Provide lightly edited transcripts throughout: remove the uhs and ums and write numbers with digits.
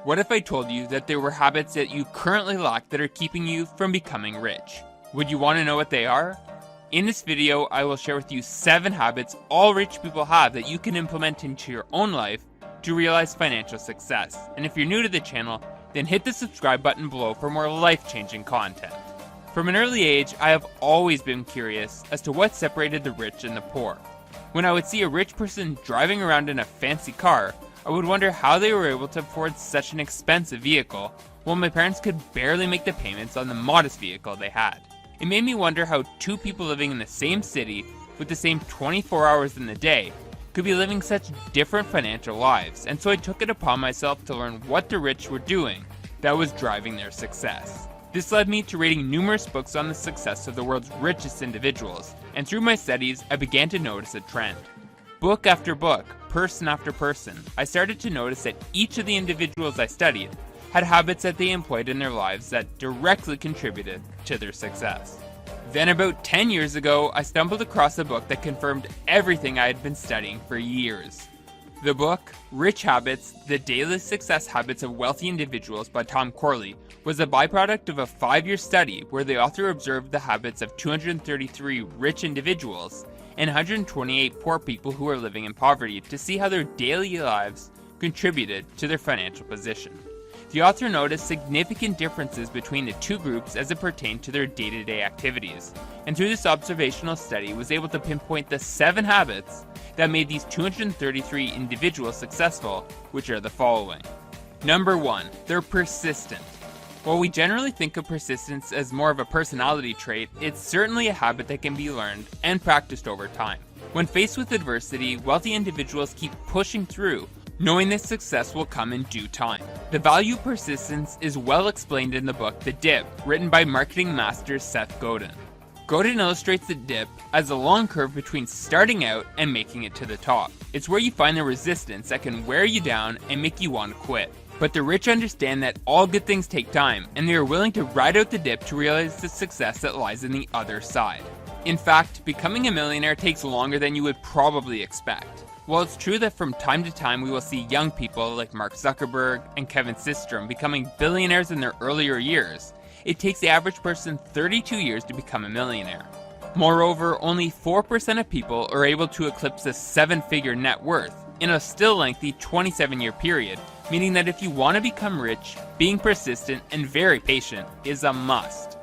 What if I told you that there were habits that you currently lack that are keeping you from becoming rich? Would you want to know what they are? In this video, I will share with you 7 habits all rich people have that you can implement into your own life to realize financial success. And if you're new to the channel, then hit the subscribe button below for more life-changing content. From an early age, I have always been curious as to what separated the rich and the poor. When I would see a rich person driving around in a fancy car, I would wonder how they were able to afford such an expensive vehicle, while my parents could barely make the payments on the modest vehicle they had. It made me wonder how 2 people living in the same city, with the same 24 hours in the day, could be living such different financial lives, and so I took it upon myself to learn what the rich were doing that was driving their success. This led me to reading numerous books on the success of the world's richest individuals, and through my studies, I began to notice a trend. Book after book, person after person, I started to notice that each of the individuals I studied had habits that they employed in their lives that directly contributed to their success. Then about 10 years ago, I stumbled across a book that confirmed everything I had been studying for years. The book, Rich Habits: The Daily Success Habits of Wealthy Individuals by Tom Corley, was a byproduct of a 5-year study where the author observed the habits of 233 rich individuals and 128 poor people who were living in poverty to see how their daily lives contributed to their financial position. The author noticed significant differences between the 2 groups as it pertained to their day-to-day activities, and through this observational study was able to pinpoint the 7 habits that made these 233 individuals successful, which are the following. Number 1, they're persistent. While we generally think of persistence as more of a personality trait, it's certainly a habit that can be learned and practiced over time. When faced with adversity, wealthy individuals keep pushing through, knowing that success will come in due time. The value of persistence is well explained in the book The Dip, written by marketing master Seth Godin. Godin illustrates the dip as a long curve between starting out and making it to the top. It's where you find the resistance that can wear you down and make you want to quit. But the rich understand that all good things take time, and they are willing to ride out the dip to realize the success that lies on the other side. In fact, becoming a millionaire takes longer than you would probably expect. While it's true that from time to time we will see young people like Mark Zuckerberg and Kevin Systrom becoming billionaires in their earlier years, it takes the average person 32 years to become a millionaire. Moreover, only 4% of people are able to eclipse a 7-figure net worth in a still lengthy 27-year period, meaning that if you want to become rich, being persistent and very patient is a must.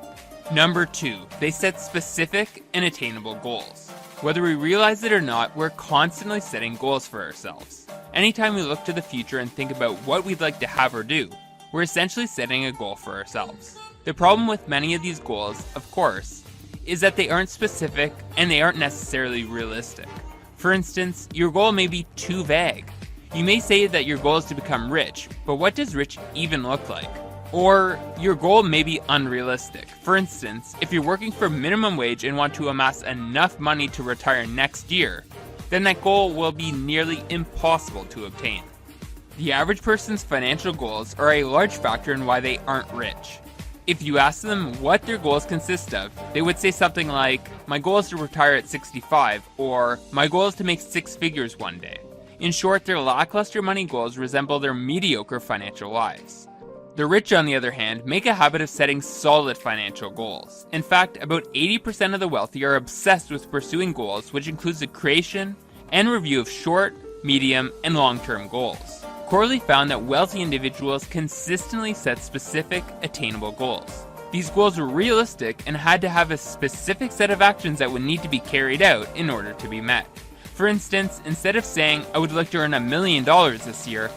Number 2, they set specific and attainable goals. Whether we realize it or not, we're constantly setting goals for ourselves. Anytime we look to the future and think about what we'd like to have or do, we're essentially setting a goal for ourselves. The problem with many of these goals, of course, is that they aren't specific and they aren't necessarily realistic. For instance, your goal may be too vague. You may say that your goal is to become rich, but what does rich even look like? Or your goal may be unrealistic. For instance, if you're working for minimum wage and want to amass enough money to retire next year, then that goal will be nearly impossible to obtain. The average person's financial goals are a large factor in why they aren't rich. If you ask them what their goals consist of, they would say something like, "My goal is to retire at 65, or "My goal is to make 6 figures one day." In short, their lackluster money goals resemble their mediocre financial lives. The rich, on the other hand, make a habit of setting solid financial goals. In fact, about 80% of the wealthy are obsessed with pursuing goals, which includes the creation and review of short, medium, and long-term goals. Corley found that wealthy individuals consistently set specific, attainable goals. These goals were realistic and had to have a specific set of actions that would need to be carried out in order to be met. For instance, instead of saying, "I would like to earn $1 million this year,"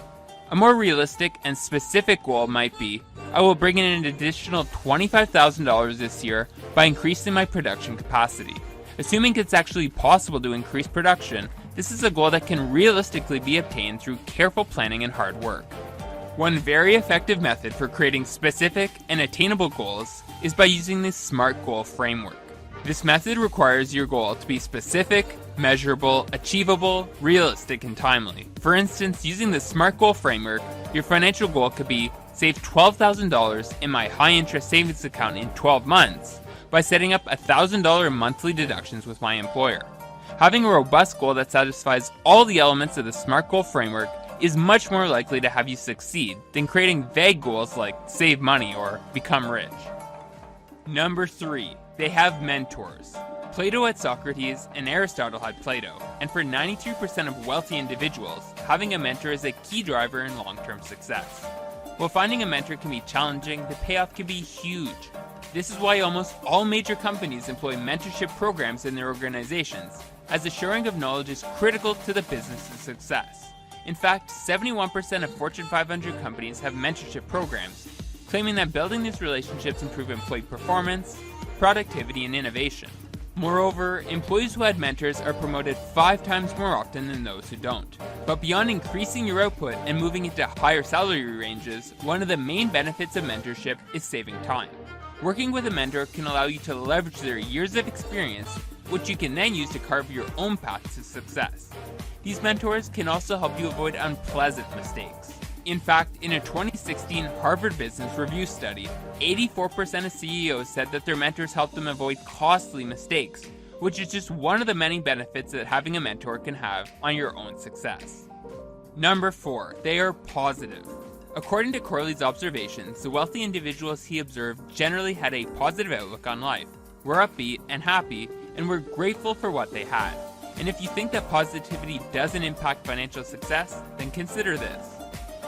a more realistic and specific goal might be, "I will bring in an additional $25,000 this year by increasing my production capacity." Assuming it's actually possible to increase production, this is a goal that can realistically be obtained through careful planning and hard work. One very effective method for creating specific and attainable goals is by using the SMART goal framework. This method requires your goal to be specific, measurable, achievable, realistic, and timely. For instance, using the SMART goal framework, your financial goal could be save $12,000 in my high-interest savings account in 12 months by setting up $1,000 monthly deductions with my employer. Having a robust goal that satisfies all the elements of the SMART goal framework is much more likely to have you succeed than creating vague goals like save money or become rich. Number 3, they have mentors. Plato had Socrates and Aristotle had Plato, and for 93% of wealthy individuals, having a mentor is a key driver in long-term success. While finding a mentor can be challenging, the payoff can be huge. This is why almost all major companies employ mentorship programs in their organizations, as the sharing of knowledge is critical to the business's success. In fact, 71% of Fortune 500 companies have mentorship programs, claiming that building these relationships improve employee performance, productivity, and innovation. Moreover, employees who had mentors are promoted 5 times more often than those who don't. But beyond increasing your output and moving into higher salary ranges, one of the main benefits of mentorship is saving time. Working with a mentor can allow you to leverage their years of experience, which you can then use to carve your own path to success. These mentors can also help you avoid unpleasant mistakes. In fact, in a 2016 Harvard Business Review study, 84% of CEOs said that their mentors helped them avoid costly mistakes, which is just one of the many benefits that having a mentor can have on your own success. Number 4, they are positive. According to Corley's observations, the wealthy individuals he observed generally had a positive outlook on life, were upbeat and happy, and were grateful for what they had. And if you think that positivity doesn't impact financial success, then consider this.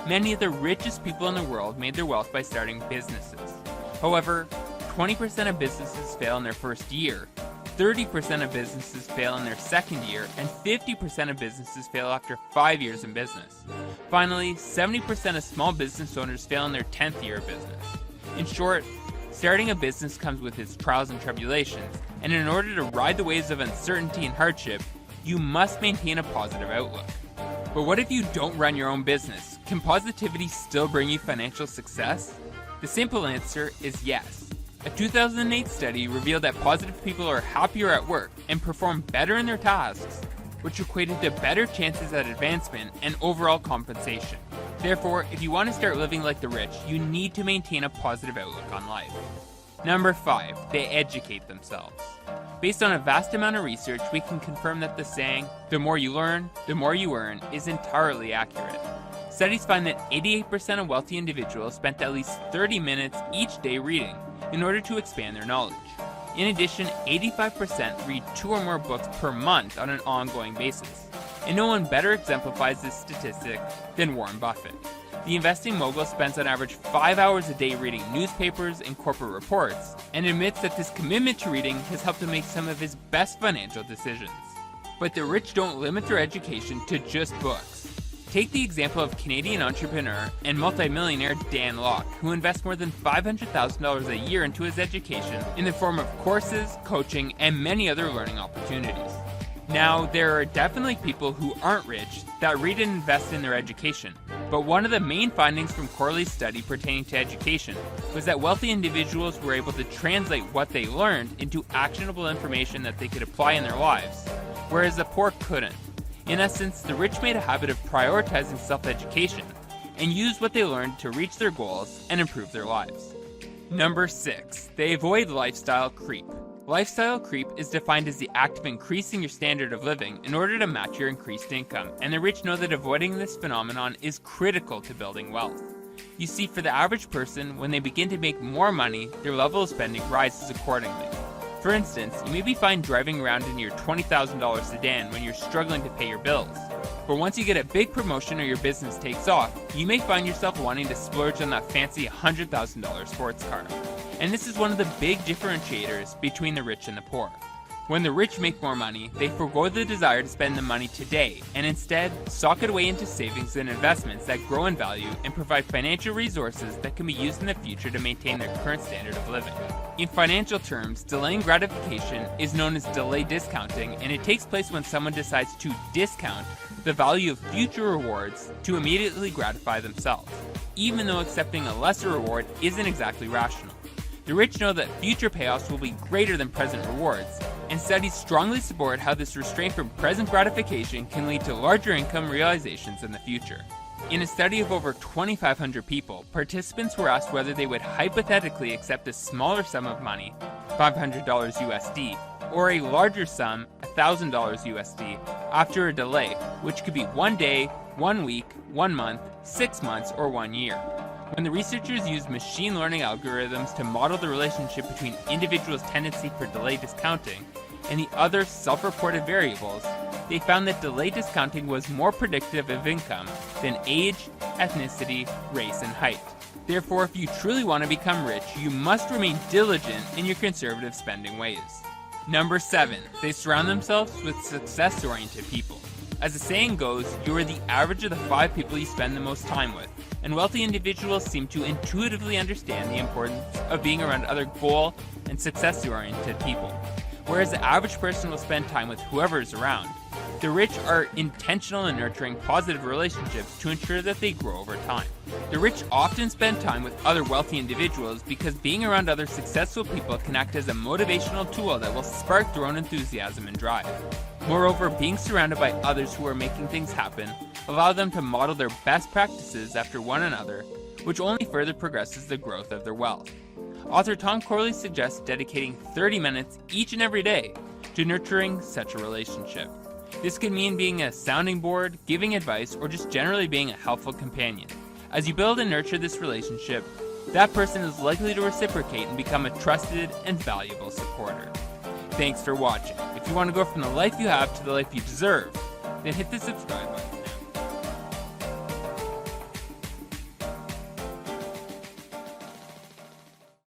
Many of the richest people in the world made their wealth by starting businesses. However, 20% of businesses fail in their first year, 30% of businesses fail in their second year, and 50% of businesses fail after 5 years in business. Finally, 70% of small business owners fail in their 10th year of business. In short, starting a business comes with its trials and tribulations, and in order to ride the waves of uncertainty and hardship, you must maintain a positive outlook. But what if you don't run your own business? Can positivity still bring you financial success? The simple answer is yes. A 2008 study revealed that positive people are happier at work and perform better in their tasks, which equated to better chances at advancement and overall compensation. Therefore, if you want to start living like the rich, you need to maintain a positive outlook on life. Number 5, they educate themselves. Based on a vast amount of research, we can confirm that the saying, "the more you learn, the more you earn," is entirely accurate. Studies find that 88% of wealthy individuals spent at least 30 minutes each day reading in order to expand their knowledge. In addition, 85% read 2 or more books per month on an ongoing basis. And no one better exemplifies this statistic than Warren Buffett. The investing mogul spends on average 5 hours a day reading newspapers and corporate reports, and admits that this commitment to reading has helped him make some of his best financial decisions. But the rich don't limit their education to just books. Take the example of Canadian entrepreneur and multimillionaire Dan Lok, who invests more than $500,000 a year into his education in the form of courses, coaching, and many other learning opportunities. Now, there are definitely people who aren't rich that read and invest in their education, but one of the main findings from Corley's study pertaining to education was that wealthy individuals were able to translate what they learned into actionable information that they could apply in their lives, whereas the poor couldn't. In essence, the rich made a habit of prioritizing self-education and used what they learned to reach their goals and improve their lives. Number 6, they avoid lifestyle creep. Lifestyle creep is defined as the act of increasing your standard of living in order to match your increased income, and the rich know that avoiding this phenomenon is critical to building wealth. You see, for the average person, when they begin to make more money, their level of spending rises accordingly. For instance, you may be fine driving around in your $20,000 sedan when you're struggling to pay your bills. But once you get a big promotion or your business takes off, you may find yourself wanting to splurge on that fancy $100,000 sports car. And this is one of the big differentiators between the rich and the poor. When the rich make more money, they forego the desire to spend the money today and instead sock it away into savings and investments that grow in value and provide financial resources that can be used in the future to maintain their current standard of living. In financial terms, delaying gratification is known as delay discounting, and it takes place when someone decides to discount the value of future rewards to immediately gratify themselves, even though accepting a lesser reward isn't exactly rational. The rich know that future payoffs will be greater than present rewards, and studies strongly support how this restraint from present gratification can lead to larger income realizations in the future. In a study of over 2,500 people, participants were asked whether they would hypothetically accept a smaller sum of money, $500 USD, or a larger sum, $1,000 USD, after a delay, which could be 1 day, 1 week, 1 month, 6 months, or 1 year. When the researchers used machine learning algorithms to model the relationship between individuals' tendency for delay discounting and the other self-reported variables, they found that delay discounting was more predictive of income than age, ethnicity, race, and height. Therefore, if you truly want to become rich, you must remain diligent in your conservative spending ways. Number 7, they surround themselves with success-oriented people. As the saying goes, you are the average of the 5 people you spend the most time with, and wealthy individuals seem to intuitively understand the importance of being around other goal and success-oriented people, whereas the average person will spend time with whoever is around. The rich are intentional in nurturing positive relationships to ensure that they grow over time. The rich often spend time with other wealthy individuals because being around other successful people can act as a motivational tool that will spark their own enthusiasm and drive. Moreover, being surrounded by others who are making things happen allow them to model their best practices after one another, which only further progresses the growth of their wealth. Author Tom Corley suggests dedicating 30 minutes each and every day to nurturing such a relationship. This can mean being a sounding board, giving advice, or just generally being a helpful companion. As you build and nurture this relationship, that person is likely to reciprocate and become a trusted and valuable supporter. Thanks for watching. If you want to go from the life you have to the life you deserve, then hit the subscribe button.